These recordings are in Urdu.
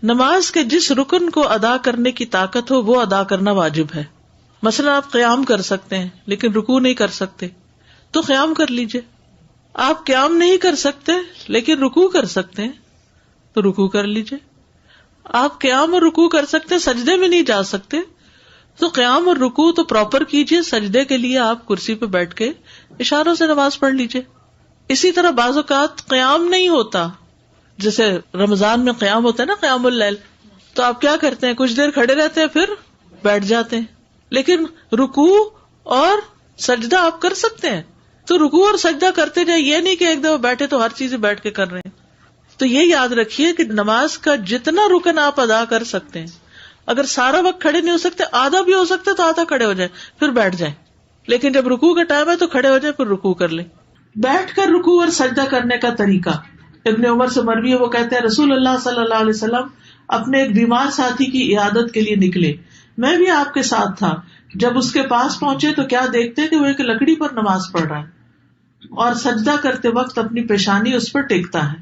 نماز کے جس رکن کو ادا کرنے کی طاقت ہو وہ ادا کرنا واجب ہے. مثلا آپ قیام کر سکتے ہیں لیکن رکوع نہیں کر سکتے تو قیام کر لیجئے. آپ قیام نہیں کر سکتے لیکن رکوع کر سکتے ہیں تو رکوع کر لیجئے. آپ قیام اور رکوع کر سکتے ہیں, سجدے میں نہیں جا سکتے تو قیام اور رکوع تو پراپر کیجئے. سجدے کے لیے آپ کرسی پہ بیٹھ کے اشاروں سے نماز پڑھ لیجئے. اسی طرح بعض اوقات قیام نہیں ہوتا, جیسے رمضان میں قیام ہوتا ہے نا, قیام اللیل, تو آپ کیا کرتے ہیں, کچھ دیر کھڑے رہتے ہیں پھر بیٹھ جاتے ہیں. لیکن رکوع اور سجدہ آپ کر سکتے ہیں تو رکوع اور سجدہ کرتے جائیں, یہ نہیں کہ ایک دفعہ بیٹھے تو ہر چیز بیٹھ کے کر رہے ہیں. تو یہ یاد رکھیے کہ نماز کا جتنا رکن آپ ادا کر سکتے ہیں, اگر سارا وقت کھڑے نہیں ہو سکتے, آدھا بھی ہو سکتا ہے تو آدھا کھڑے ہو جائیں پھر بیٹھ جائیں. لیکن جب رکوع کا ٹائم ہے تو کھڑے ہو جائیں پھر رکوع کر لیں. بیٹھ کر رکوع اور سجدہ کرنے کا طریقہ ابن عمر سے مروی ہے, وہ کہتے ہیں رسول اللہ صلی اللہ علیہ وسلم اپنے ایک بیمار ساتھی کی عیادت کے لیے نکلے, میں بھی آپ کے ساتھ تھا. جب اس کے پاس پہنچے تو کیا دیکھتے کہ وہ ایک لکڑی پر نماز پڑھ رہا ہے اور سجدہ کرتے وقت اپنی پیشانی اس پر ٹیکتا ہے.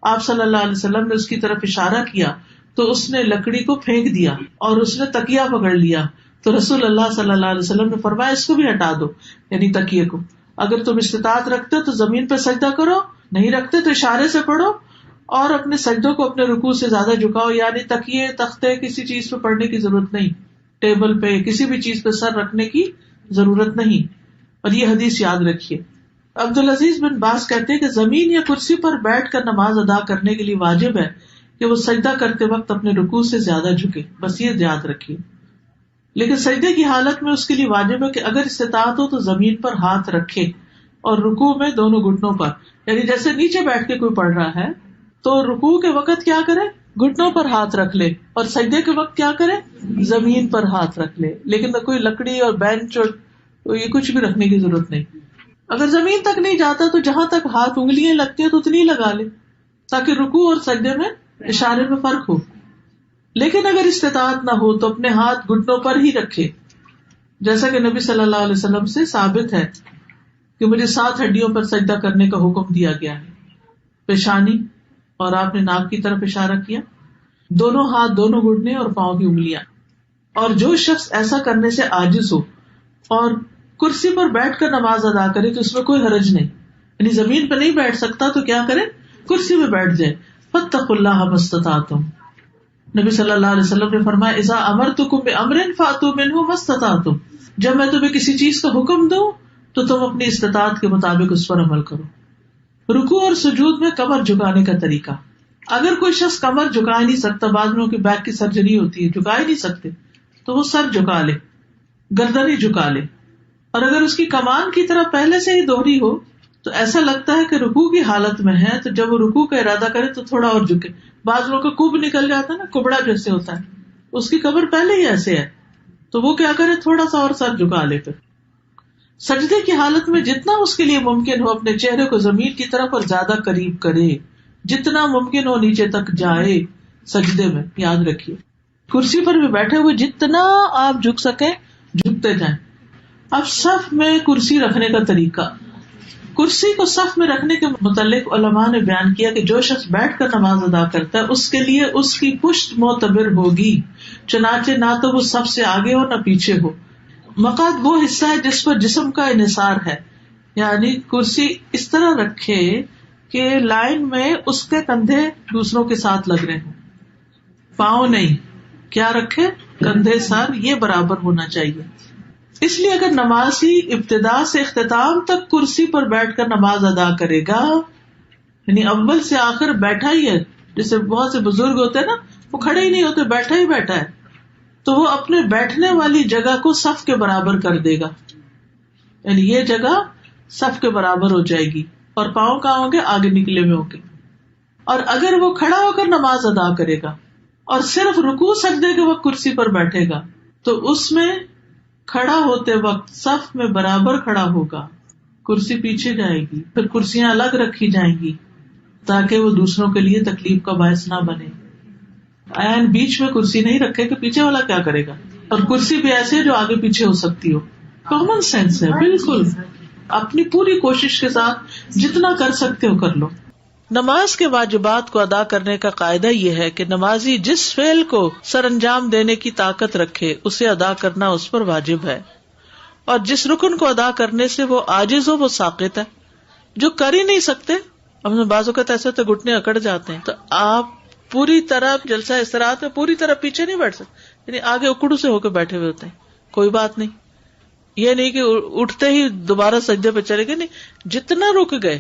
آپ صلی اللہ علیہ وسلم نے اس کی طرف اشارہ کیا تو اس نے لکڑی کو پھینک دیا اور اس نے تکیہ پکڑ لیا. تو رسول اللہ صلی اللہ علیہ وسلم نے فرمایا اس کو بھی ہٹا دو, یعنی تکیے کو. اگر تم استطاعت رکھتے تو زمین پہ سجدہ کرو, نہیں رکھتے تو اشارے سے پڑھو اور اپنے سجدوں کو اپنے رکوع سے زیادہ جھکاؤ. یعنی تکیے, تختے, کسی چیز پہ پڑھنے کی ضرورت نہیں, ٹیبل پہ کسی بھی چیز پہ سر رکھنے کی ضرورت نہیں. اور یہ حدیث یاد رکھیے. عبدالعزیز بن باز کہتے ہیں کہ زمین یا کرسی پر بیٹھ کر نماز ادا کرنے کے لیے واجب ہے کہ وہ سجدہ کرتے وقت اپنے رکوع سے زیادہ جھکے, بس یہ یاد رکھیے. لیکن سجدے کی حالت میں اس کے لیے واجب ہے کہ اگر استطاعت ہو تو زمین پر ہاتھ رکھے اور رکوع میں دونوں گھٹنوں پر, یعنی جیسے نیچے بیٹھ کے کوئی پڑھ رہا ہے تو رکوع کے وقت کیا کرے, گھٹنوں پر ہاتھ رکھ لے, اور سجدے کے وقت کیا کرے, زمین پر ہاتھ رکھ لے. لیکن کوئی لکڑی اور بینچ اور یہ کچھ بھی رکھنے کی ضرورت نہیں. اگر زمین تک نہیں جاتا تو جہاں تک ہاتھ انگلیاں لگتی ہیں تو اتنی لگا لے تاکہ رکوع اور سجدے میں اشارے میں فرق ہو. لیکن اگر استطاعت نہ ہو تو اپنے ہاتھ گھٹنوں پر ہی رکھے, جیسا کہ نبی صلی اللہ علیہ وسلم سے ثابت ہے کہ مجھے 7 ہڈیوں پر سجدہ کرنے کا حکم دیا گیا ہے. پیشانی, اور آپ نے ناک کی طرف اشارہ کیا, دونوں ہاتھ, دونوں گھٹنے اور پاؤں کی انگلیاں. اور جو شخص ایسا کرنے سے عاجز ہو اور کرسی پر بیٹھ کر نماز ادا کرے تو اس میں کوئی حرج نہیں. یعنی زمین پہ نہیں بیٹھ سکتا تو کیا کرے, کرسی میں بیٹھ جائے. فاتقوا اللہ ما استطعتم, نبی صلی اللہ علیہ وسلم نے فرمایا اذا امرتکم بامر فاتوا منہ ما استطعتم, جب میں تمہیں کسی چیز کا حکم دوں تو تم اپنی استطاعت کے مطابق اس پر عمل کرو. رکوع اور سجود میں کمر جھکانے کا طریقہ. اگر کوئی شخص کمر جھکا نہیں سکتا, بعض لوگوں کی بیک کی سرجری ہوتی ہے, جھکا ہی نہیں سکتے, تو وہ سر جھکا لے, گردن ہی جھکا لے. اور اگر اس کی کمان کی طرح پہلے سے ہی دوہری ہو تو ایسا لگتا ہے کہ رکوع کی حالت میں ہے, تو جب وہ رکوع کا ارادہ کرے تو تھوڑا اور جھکے. بعض لوگوں کا کب نکل جاتا ہے نا, کبڑا جیسے ہوتا ہے, اس کی کمر پہلے ہی ایسے ہے, تو وہ کیا کرے, تھوڑا سا اور سر جھکا لے. پھر سجدے کی حالت میں جتنا اس کے لیے ممکن ہو اپنے چہرے کو زمین کی طرف اور زیادہ قریب کرے, جتنا ممکن ہو نیچے تک جائے سجدے میں. یاد رکھیے کرسی پر بھی بیٹھے ہوئے جتنا آپ جھک سکیں جھکتے جائیں. اب صف میں کرسی رکھنے کا طریقہ. کرسی کو صف میں رکھنے کے متعلق علماء نے بیان کیا کہ جو شخص بیٹھ کر نماز ادا کرتا ہے اس کے لیے اس کی پشت معتبر ہوگی, چنانچہ نہ تو وہ صف سے آگے ہو نہ پیچھے ہو. مقعد وہ حصہ ہے جس پر جسم کا انحصار ہے, یعنی کرسی اس طرح رکھے کہ لائن میں اس کے کندھے دوسروں کے ساتھ لگ رہے ہوں, پاؤں نہیں, کیا رکھے, کندھے سر یہ برابر ہونا چاہیے. اس لیے اگر نمازی ابتدا سے اختتام تک کرسی پر بیٹھ کر نماز ادا کرے گا, یعنی اول سے آخر بیٹھا ہی ہے, جیسے بہت سے بزرگ ہوتے ہیں نا, وہ کھڑے ہی نہیں ہوتے, بیٹھا ہی بیٹھا ہے, تو وہ اپنے بیٹھنے والی جگہ کو صف کے برابر کر دے گا, یعنی یہ جگہ صف کے برابر ہو جائے گی, اور پاؤں کہاں ہوں گے, آگے نکلے ہوئے ہوں گے. اور اگر وہ کھڑا ہو کر نماز ادا کرے گا اور صرف رکوع سجدے کے وقت کرسی پر بیٹھے گا تو اس میں کھڑا ہوتے وقت صف میں برابر کھڑا ہوگا, کرسی پیچھے جائے گی, پھر کرسیاں الگ رکھی جائیں گی تاکہ وہ دوسروں کے لیے تکلیف کا باعث نہ بنے. عین بیچ میں کرسی نہیں رکھے کہ پیچھے والا کیا کرے گا, اور کرسی بھی ایسے جو آگے پیچھے ہو سکتی ہو. کامن سینس ہے بالکل. اپنی پوری کوشش کے ساتھ جتنا کر سکتے ہو کر لو. نماز کے واجبات کو ادا کرنے کا قاعدہ یہ ہے کہ نمازی جس فعل کو سر انجام دینے کی طاقت رکھے اسے ادا کرنا اس پر واجب ہے، اور جس رکن کو ادا کرنے سے وہ عاجز ہو وہ ساقط ہے۔ جو کر ہی نہیں سکتے، ہم بعض اوقات ایسے تو گھٹنے اکڑ جاتے ہیں، تو آپ پوری طرح جلسہ استراحت میں پوری طرح پیچھے نہیں بیٹھ سکتے، یعنی آگے اکڑو سے ہو کے بیٹھے ہوئے ہوتے ہیں، کوئی بات نہیں، یہ نہیں کہ اٹھتے ہی دوبارہ سجدے پہ چلے گئے، نہیں، جتنا رک گئے،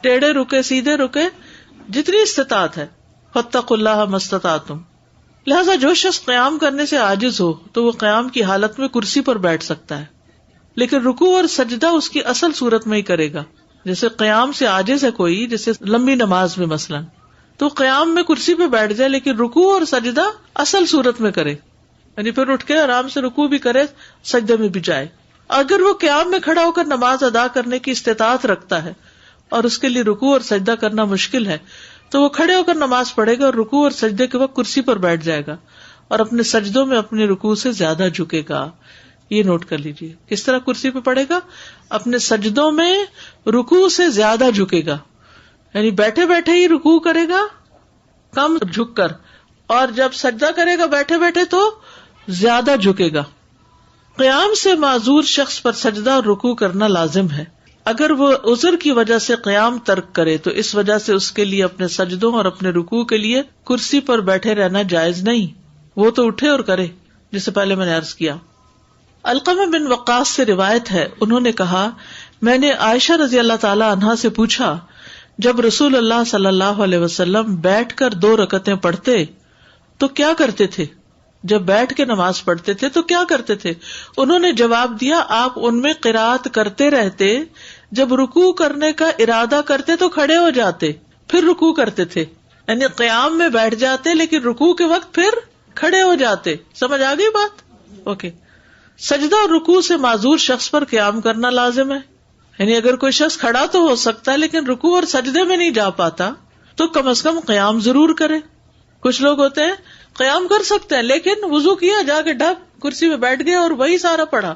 ٹیڑھے رکے، سیدھے رکے، جتنی استطاعت ہے، فاتقوا اللہ ما استطعتم۔ لہذا جو شخص قیام کرنے سے عاجز ہو تو وہ قیام کی حالت میں کرسی پر بیٹھ سکتا ہے، لیکن رکوع اور سجدہ اس کی اصل صورت میں ہی کرے گا۔ جیسے قیام سے عاجز ہے کوئی، جیسے لمبی نماز میں مثلاً، تو قیام میں کرسی پہ بیٹھ جائے، لیکن رکوع اور سجدہ اصل صورت میں کرے، یعنی پھر اٹھ کے آرام سے رکوع بھی کرے، سجدے میں بھی جائے۔ اگر وہ قیام میں کھڑا ہو کر نماز ادا کرنے کی استطاعت رکھتا ہے اور اس کے لیے رکوع اور سجدہ کرنا مشکل ہے تو وہ کھڑے ہو کر نماز پڑھے گا اور رکوع اور سجدے کے وقت کرسی پر بیٹھ جائے گا اور اپنے سجدوں میں اپنے رکوع سے زیادہ جھکے گا۔ یہ نوٹ کر لیجیے، کس طرح کرسی پہ پڑھے گا؟ اپنے سجدوں میں رکوع سے زیادہ جھکے گا، یعنی بیٹھے بیٹھے ہی رکوع کرے گا کم جھک کر، اور جب سجدہ کرے گا بیٹھے بیٹھے تو زیادہ جھکے گا۔ قیام سے معذور شخص پر سجدہ اور رکوع کرنا لازم ہے۔ اگر وہ عذر کی وجہ سے قیام ترک کرے تو اس وجہ سے اس کے لیے اپنے سجدوں اور اپنے رکوع کے لیے کرسی پر بیٹھے رہنا جائز نہیں، وہ تو اٹھے اور کرے، جسے پہلے میں نے عرض کیا۔ علقمہ بن وقاص سے روایت ہے، انہوں نے کہا، میں نے عائشہ رضی اللہ تعالی عنہا سے پوچھا، جب رسول اللہ صلی اللہ علیہ وسلم بیٹھ کر 2 رکعتیں پڑھتے تو کیا کرتے تھے؟ جب بیٹھ کے نماز پڑھتے تھے تو کیا کرتے تھے؟ انہوں نے جواب دیا، آپ ان میں قرات کرتے رہتے، جب رکوع کرنے کا ارادہ کرتے تو کھڑے ہو جاتے، پھر رکوع کرتے تھے، یعنی قیام میں بیٹھ جاتے لیکن رکوع کے وقت پھر کھڑے ہو جاتے۔ سمجھ آ گئی بات؟ اوکے۔ سجدہ اور رکوع سے معذور شخص پر قیام کرنا لازم ہے، یعنی اگر کوئی شخص کھڑا تو ہو سکتا ہے لیکن رکوع اور سجدے میں نہیں جا پاتا تو کم از کم قیام ضرور کرے۔ کچھ لوگ ہوتے ہیں قیام کر سکتے ہیں لیکن وضو کیا، جا کے ڈھک کرسی پہ بیٹھ گئے اور وہی سارا پڑھا۔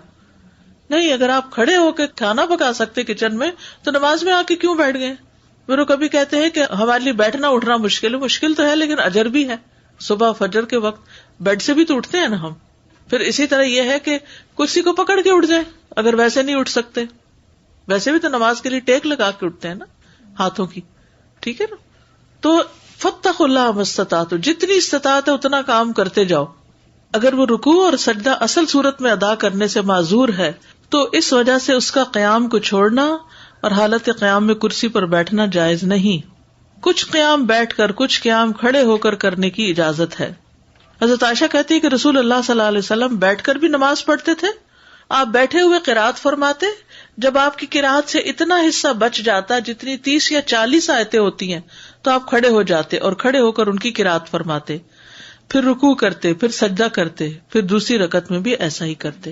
نہیں، اگر آپ کھڑے ہو کے کھانا پکا سکتے کچن میں تو نماز میں آ کے کیوں بیٹھ گئے؟ پھر وہ کبھی کہتے ہیں کہ ہمارے لیے بیٹھنا اٹھنا مشکل ہے، مشکل تو ہے لیکن اجر بھی ہے۔ صبح فجر کے وقت بیڈ سے بھی تو اٹھتے ہیں نا ہم۔ پھر اسی طرح یہ ہے کہ کرسی کو پکڑ کے اٹھ جائیں اگر ویسے نہیں اٹھ سکتے، ویسے بھی تو نماز کے لیے ٹیک لگا کے اٹھتے ہیں نا ہاتھوں کی، ٹھیک ہے نا؟ تو فاتقوا اللہ ما استطعتم، جتنی استطاعت ہے اتنا کام کرتے جاؤ۔ اگر وہ رکوع اور سجدہ اصل صورت میں ادا کرنے سے معذور ہے تو اس وجہ سے اس کا قیام کو چھوڑنا اور حالت قیام میں کرسی پر بیٹھنا جائز نہیں۔ کچھ قیام بیٹھ کر، کچھ قیام کھڑے ہو کر کرنے کی اجازت ہے۔ حضرت عائشہ کہتی ہے کہ رسول اللہ صلی اللہ علیہ وسلم بیٹھ کر بھی نماز پڑھتے تھے، آپ بیٹھے ہوئے قرات فرماتے، جب آپ کی قرات سے اتنا حصہ بچ جاتا جتنی 30 یا 40 آیتیں ہوتی ہیں تو آپ کھڑے ہو جاتے اور کھڑے ہو کر ان کی قرات فرماتے، پھر رکوع کرتے، پھر سجدہ کرتے، پھر دوسری رکعت میں بھی ایسا ہی کرتے۔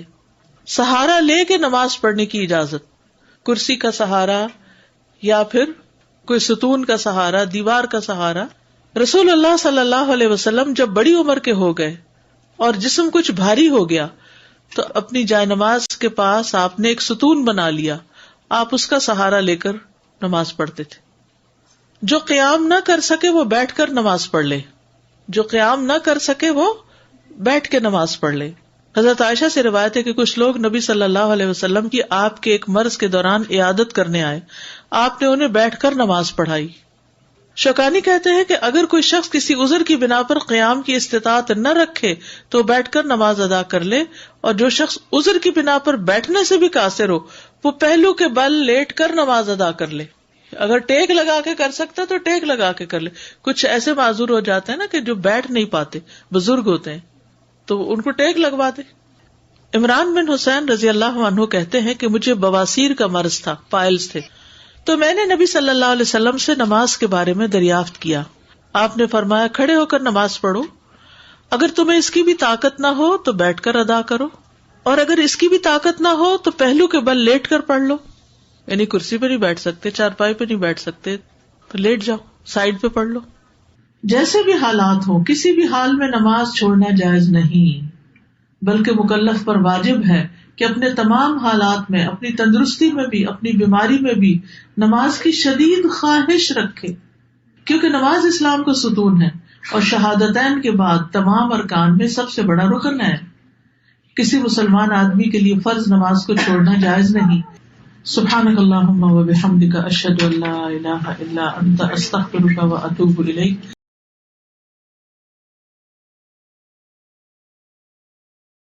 سہارا لے کے نماز پڑھنے کی اجازت، کرسی کا سہارا یا پھر کوئی ستون کا سہارا، دیوار کا سہارا۔ رسول اللہ صلی اللہ علیہ وسلم جب بڑی عمر کے ہو گئے اور جسم کچھ بھاری ہو گیا تو اپنی جائے نماز کے پاس آپ نے ایک ستون بنا لیا، آپ اس کا سہارا لے کر نماز پڑھتے تھے۔ جو قیام نہ کر سکے وہ بیٹھ کر نماز پڑھ لے، جو قیام نہ کر سکے وہ بیٹھ کے نماز پڑھ لے۔ حضرت عائشہ سے روایت ہے کہ کچھ لوگ نبی صلی اللہ علیہ وسلم کی آپ کے ایک مرض کے دوران عیادت کرنے آئے، آپ نے انہیں بیٹھ کر نماز پڑھائی۔ شوکانی کہتے ہیں کہ اگر کوئی شخص کسی عذر کی بنا پر قیام کی استطاعت نہ رکھے تو بیٹھ کر نماز ادا کر لے، اور جو شخص عذر کی بنا پر بیٹھنے سے بھی قاصر ہو وہ پہلو کے بل لیٹ کر نماز ادا کر لے۔ اگر ٹیک لگا کے کر سکتا تو ٹیک لگا کے کر لے۔ کچھ ایسے معذور ہو جاتے ہیں نا کہ جو بیٹھ نہیں پاتے، بزرگ ہوتے ہیں، تو ان کو ٹیک لگوا دے۔ عمران بن حسین رضی اللہ عنہ کہتے ہیں کہ مجھے بواسیر کا مرض تھا، پائلز تھے، تو میں نے نبی صلی اللہ علیہ وسلم سے نماز کے بارے میں دریافت کیا۔ آپ نے فرمایا، کھڑے ہو کر نماز پڑھو، اگر تمہیں اس کی بھی طاقت نہ ہو تو بیٹھ کر ادا کرو، اور اگر اس کی بھی طاقت نہ ہو تو پہلو کے بل لیٹ کر پڑھ لو، یعنی کرسی پہ نہیں بیٹھ سکتے، چارپائی پہ نہیں بیٹھ سکتے تو لیٹ جاؤ، سائڈ پہ پڑھ لو۔ جیسے بھی حالات ہوں کسی بھی حال میں نماز چھوڑنا جائز نہیں، بلکہ مکلف پر واجب ہے کہ اپنے تمام حالات میں، اپنی تندرستی میں بھی، اپنی بیماری میں بھی نماز کی شدید خواہش رکھے۔ کیونکہ نماز اسلام کا ستون ہے اور شہادتین کے بعد تمام ارکان میں سب سے بڑا رکن ہے. کسی مسلمان آدمی کے لیے فرض نماز کو چھوڑنا جائز نہیں. سبحانک اللہم و بحمدک اشہد ان لا الہ الا انت استغفرک و اتوب الیک.